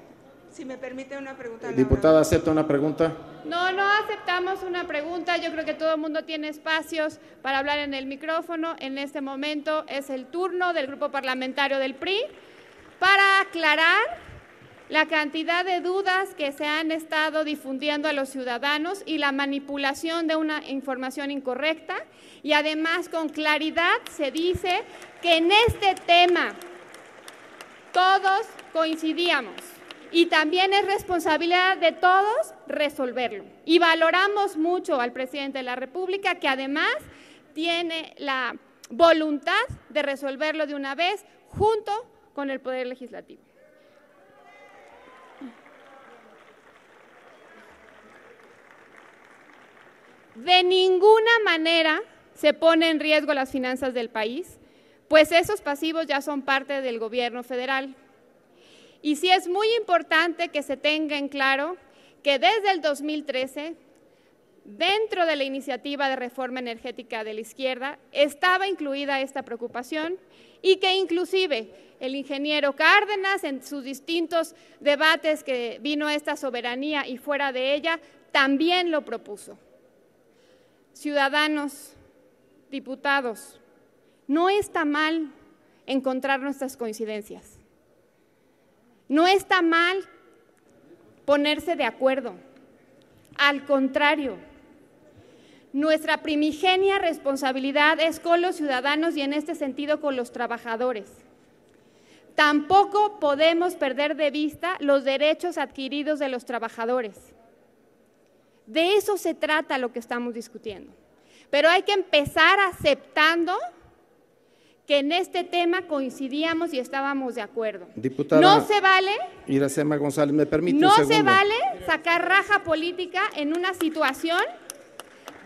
si me permite una pregunta. Diputada, ¿acepta una pregunta? No aceptamos una pregunta. Yo creo que todo el mundo tiene espacios para hablar en el micrófono. En este momento es el turno del Grupo Parlamentario del PRI para aclarar la cantidad de dudas que se han estado difundiendo a los ciudadanos y la manipulación de una información incorrecta. Y además, con claridad se dice que en este tema todos coincidíamos y también es responsabilidad de todos resolverlo. Y valoramos mucho al presidente de la República, que además tiene la voluntad de resolverlo de una vez junto con el Poder Legislativo. De ninguna manera se pone en riesgo las finanzas del país, pues esos pasivos ya son parte del gobierno federal. Y sí es muy importante que se tenga en claro que desde el 2013, dentro de la iniciativa de reforma energética de la izquierda, estaba incluida esta preocupación y que inclusive el ingeniero Cárdenas, en sus distintos debates que vino a esta soberanía y fuera de ella, también lo propuso. Ciudadanos, diputados, no está mal encontrar nuestras coincidencias. No está mal ponerse de acuerdo. Al contrario, nuestra primigenia responsabilidad es con los ciudadanos y en este sentido con los trabajadores. Tampoco podemos perder de vista los derechos adquiridos de los trabajadores. De eso se trata lo que estamos discutiendo. Pero hay que empezar aceptando que en este tema coincidíamos y estábamos de acuerdo. Diputada no se vale, Iracema González, ¿me permite un no segundo? se vale sacar raja política en una situación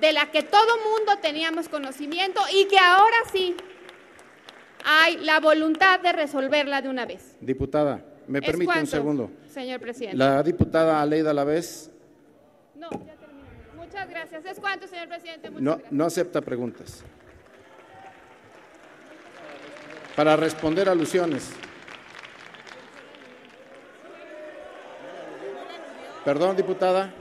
de la que todo mundo teníamos conocimiento y que ahora sí hay la voluntad de resolverla de una vez. Diputada, ¿me permite un segundo? Señor presidente. La diputada Aleida Alavés. No, ya terminé. Muchas gracias. ¿Es cuánto, señor presidente? No acepta preguntas. Para responder alusiones. Perdón, diputada.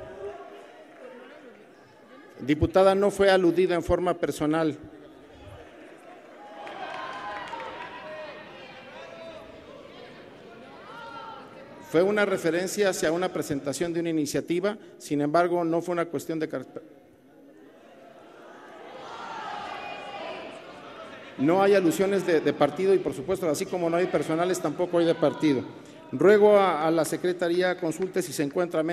Diputada, no fue aludida en forma personal. Fue una referencia hacia una presentación de una iniciativa, sin embargo, no fue una cuestión de... No hay alusiones de partido y, por supuesto, así como no hay personales, tampoco hay de partido. Ruego a la Secretaría consulte si se encuentra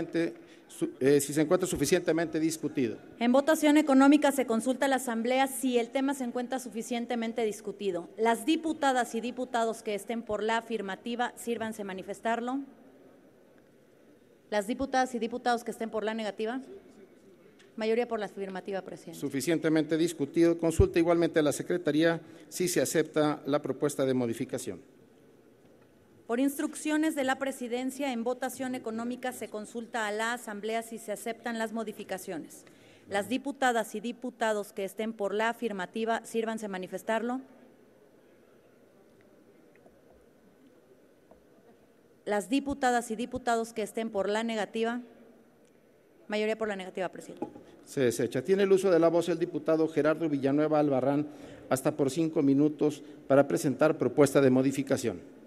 suficientemente discutido. En votación económica se consulta a la Asamblea si el tema se encuentra suficientemente discutido. Las diputadas y diputados que estén por la afirmativa, sírvanse manifestarlo. Las diputadas y diputados que estén por la negativa. Mayoría por la afirmativa, presidente. Suficientemente discutido. Consulta igualmente a la Secretaría si se acepta la propuesta de modificación. Por instrucciones de la Presidencia, en votación económica se consulta a la Asamblea si se aceptan las modificaciones. Las diputadas y diputados que estén por la afirmativa, sírvanse manifestarlo. Las diputadas y diputados que estén por la negativa. Mayoría por la negativa, presidente. Se desecha. Tiene el uso de la voz el diputado Gerardo Villanueva Albarrán hasta por 5 minutos para presentar propuesta de modificación.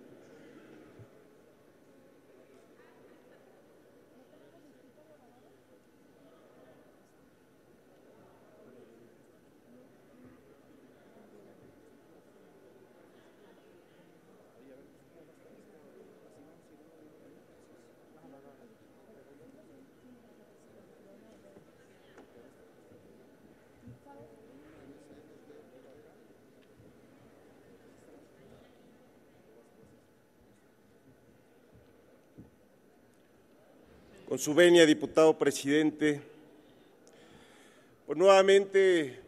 Con su venia, diputado presidente, pues nuevamente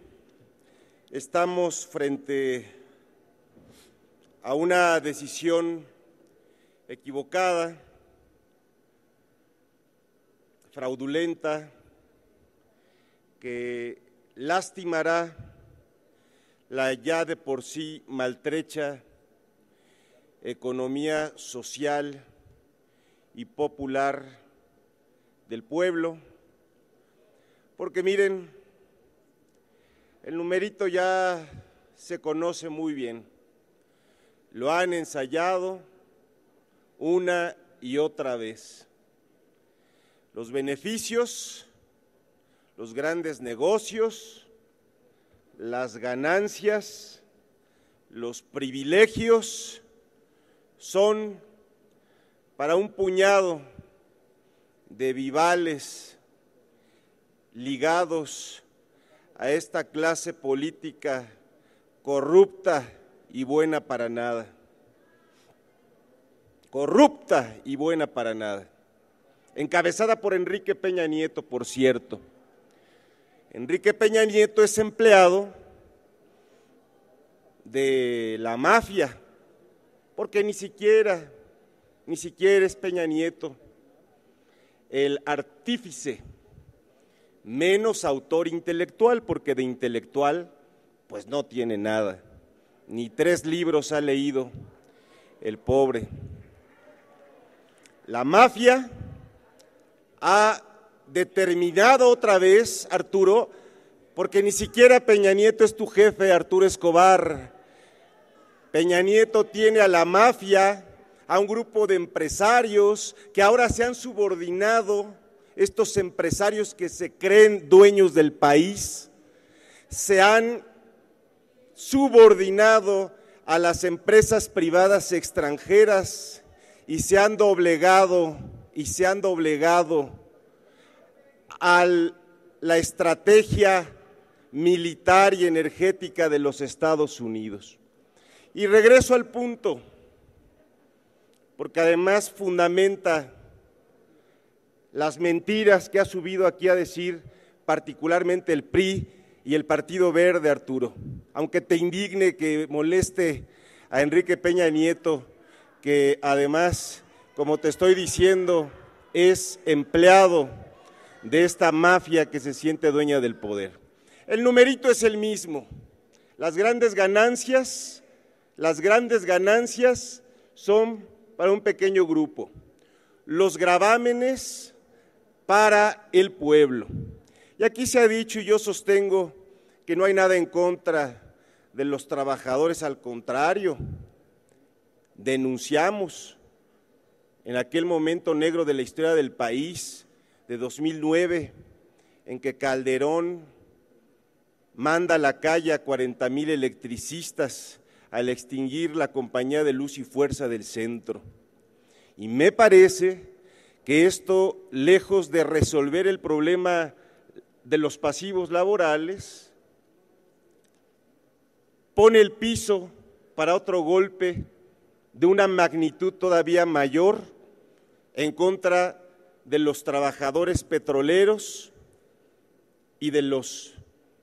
estamos frente a una decisión equivocada, fraudulenta, que lastimará la ya de por sí maltrecha economía social y popular del pueblo, porque miren, el numerito ya se conoce muy bien, lo han ensayado una y otra vez. Los beneficios, los grandes negocios, las ganancias, los privilegios son para un puñado de vivales ligados a esta clase política corrupta y buena para nada. Corrupta y buena para nada. Encabezada por Enrique Peña Nieto, por cierto. Enrique Peña Nieto es empleado de la mafia, porque ni siquiera es Peña Nieto el artífice, menos autor intelectual, porque de intelectual pues no tiene nada, ni 3 libros ha leído el pobre. La mafia ha determinado otra vez, Arturo, porque ni siquiera Peña Nieto es tu jefe, Arturo Escobar. Peña Nieto tiene a la mafia, a un grupo de empresarios que ahora se han subordinado, estos empresarios que se creen dueños del país, se han subordinado a las empresas privadas extranjeras y se han doblegado a la estrategia militar y energética de los Estados Unidos. Y regreso al punto, porque además fundamenta las mentiras que ha subido aquí a decir particularmente el PRI y el Partido Verde, Arturo. Aunque te indigne, que moleste a Enrique Peña Nieto, que además, como te estoy diciendo, es empleado de esta mafia que se siente dueña del poder. El numerito es el mismo. Las grandes ganancias son para un pequeño grupo, los gravámenes para el pueblo. Y aquí se ha dicho, y yo sostengo que no hay nada en contra de los trabajadores, al contrario, denunciamos en aquel momento negro de la historia del país, de 2009, en que Calderón manda a la calle a 40,000 electricistas al extinguir la Compañía de Luz y Fuerza del Centro. Y me parece que esto, lejos de resolver el problema de los pasivos laborales, pone el piso para otro golpe de una magnitud todavía mayor en contra de los trabajadores petroleros y de los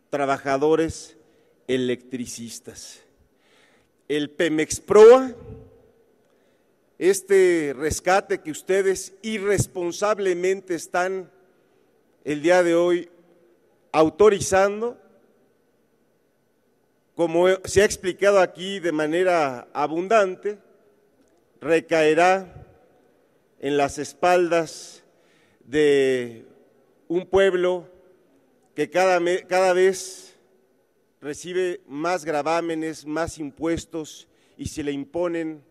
trabajadores electricistas. El Pemex-Proa, este rescate que ustedes irresponsablemente están el día de hoy autorizando, como se ha explicado aquí de manera abundante, recaerá en las espaldas de un pueblo que cada vez recibe más gravámenes, más impuestos y se le imponen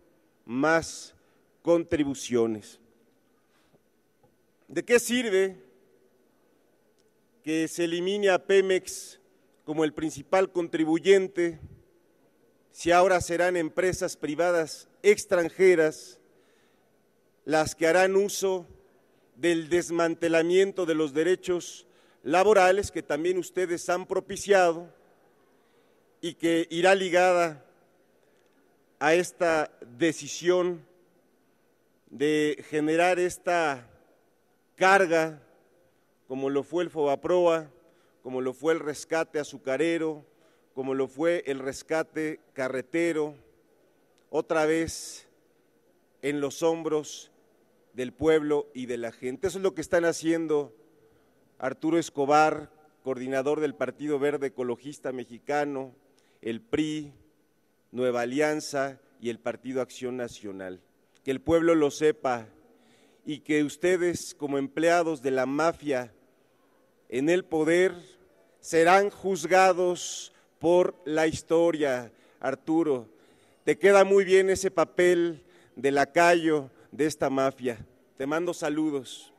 más contribuciones. ¿De qué sirve que se elimine a Pemex como el principal contribuyente si ahora serán empresas privadas extranjeras las que harán uso del desmantelamiento de los derechos laborales que también ustedes han propiciado y que irá ligada a esta decisión de generar esta carga, como lo fue el Fobaproa, como lo fue el rescate azucarero, como lo fue el rescate carretero, otra vez en los hombros del pueblo y de la gente. Eso es lo que están haciendo Arturo Escobar, coordinador del Partido Verde Ecologista Mexicano, el PRI, Nueva Alianza y el Partido Acción Nacional. Que el pueblo lo sepa y que ustedes, como empleados de la mafia en el poder, serán juzgados por la historia. Arturo, te queda muy bien ese papel de lacayo de esta mafia. Te mando saludos.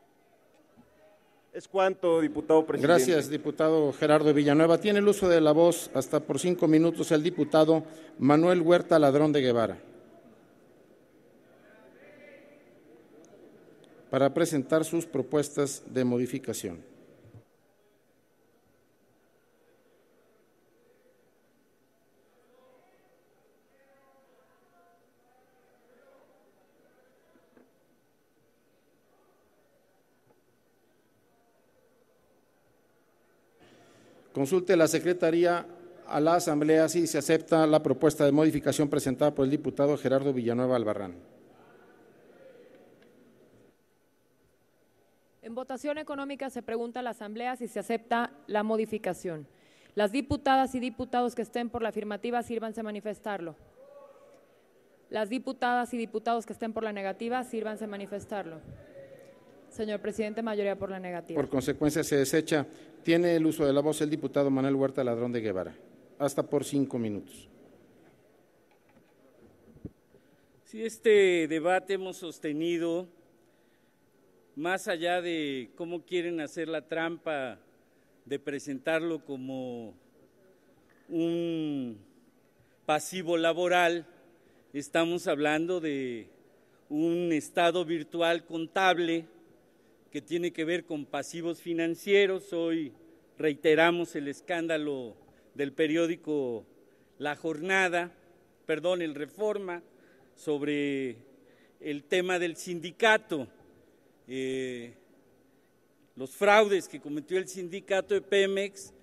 Es cuanto, diputado presidente. Gracias, diputado Gerardo Villanueva. Tiene el uso de la voz hasta por 5 minutos el diputado Manuel Huerta Ladrón de Guevara, para presentar sus propuestas de modificación. Consulte la Secretaría a la Asamblea si se acepta la propuesta de modificación presentada por el diputado Gerardo Villanueva Albarrán. En votación económica se pregunta a la Asamblea si se acepta la modificación. Las diputadas y diputados que estén por la afirmativa, sírvanse a manifestarlo. Las diputadas y diputados que estén por la negativa, sírvanse a manifestarlo. Señor presidente, mayoría por la negativa. Por consecuencia, se desecha. Tiene el uso de la voz el diputado Manuel Huerta Ladrón de Guevara, hasta por 5 minutos. Sí, este debate hemos sostenido, más allá de cómo quieren hacer la trampa de presentarlo como un pasivo laboral, estamos hablando de un estado virtual contable que tiene que ver con pasivos financieros. Hoy reiteramos el escándalo del periódico El Reforma, sobre el tema del sindicato, los fraudes que cometió el sindicato de Pemex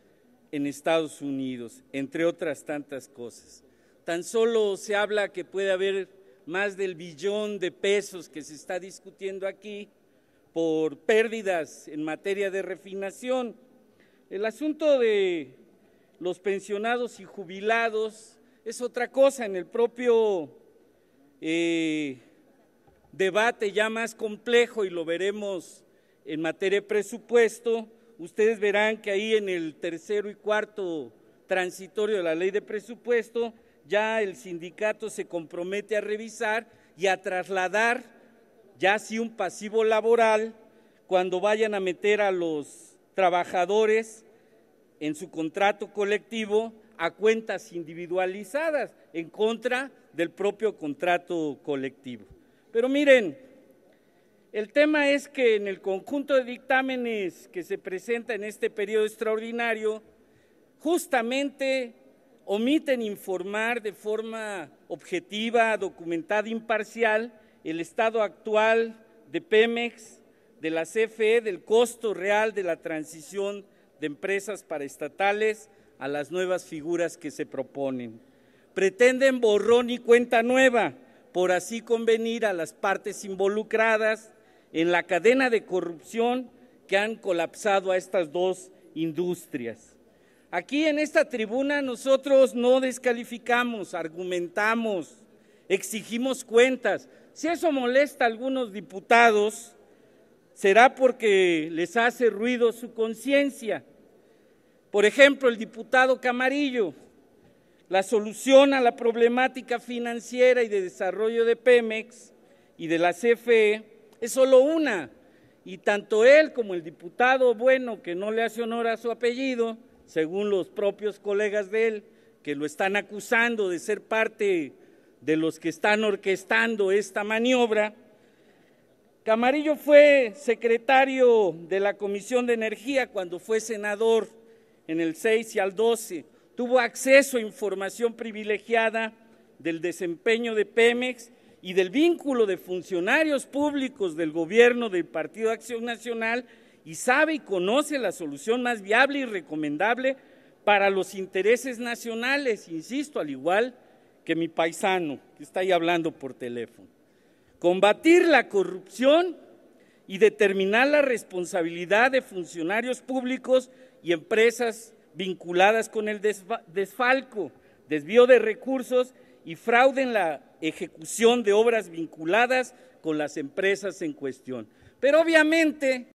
en Estados Unidos, entre otras tantas cosas. Tan solo se habla que puede haber más del billón de pesos que se está discutiendo aquí por pérdidas en materia de refinación. El asunto de los pensionados y jubilados es otra cosa. En el propio debate ya más complejo, y lo veremos en materia de presupuesto, ustedes verán que ahí en el tercero y cuarto transitorio de la ley de presupuesto ya el sindicato se compromete a revisar y a trasladar ya sí un pasivo laboral cuando vayan a meter a los trabajadores en su contrato colectivo a cuentas individualizadas en contra del propio contrato colectivo. Pero miren, el tema es que en el conjunto de dictámenes que se presenta en este periodo extraordinario, justamente omiten informar de forma objetiva, documentada, imparcial, el estado actual de Pemex, de la CFE, del costo real de la transición de empresas paraestatales a las nuevas figuras que se proponen. Pretenden borrón y cuenta nueva, por así convenir a las partes involucradas en la cadena de corrupción que han colapsado a estas dos industrias. Aquí en esta tribuna nosotros no descalificamos, argumentamos, exigimos cuentas. Si eso molesta a algunos diputados, será porque les hace ruido su conciencia. Por ejemplo, el diputado Camarillo, la solución a la problemática financiera y de desarrollo de Pemex y de la CFE es solo una, y tanto él como el diputado Bueno, que no le hace honor a su apellido, según los propios colegas de él, que lo están acusando de ser parte de los que están orquestando esta maniobra. Camarillo fue secretario de la Comisión de Energía cuando fue senador en el 6 y al 12, tuvo acceso a información privilegiada del desempeño de Pemex y del vínculo de funcionarios públicos del gobierno del Partido Acción Nacional y sabe y conoce la solución más viable y recomendable para los intereses nacionales, insisto, al igual que mi paisano que está ahí hablando por teléfono. Combatir la corrupción y determinar la responsabilidad de funcionarios públicos y empresas vinculadas con el desfalco, desvío de recursos y fraude en la ejecución de obras vinculadas con las empresas en cuestión. Pero obviamente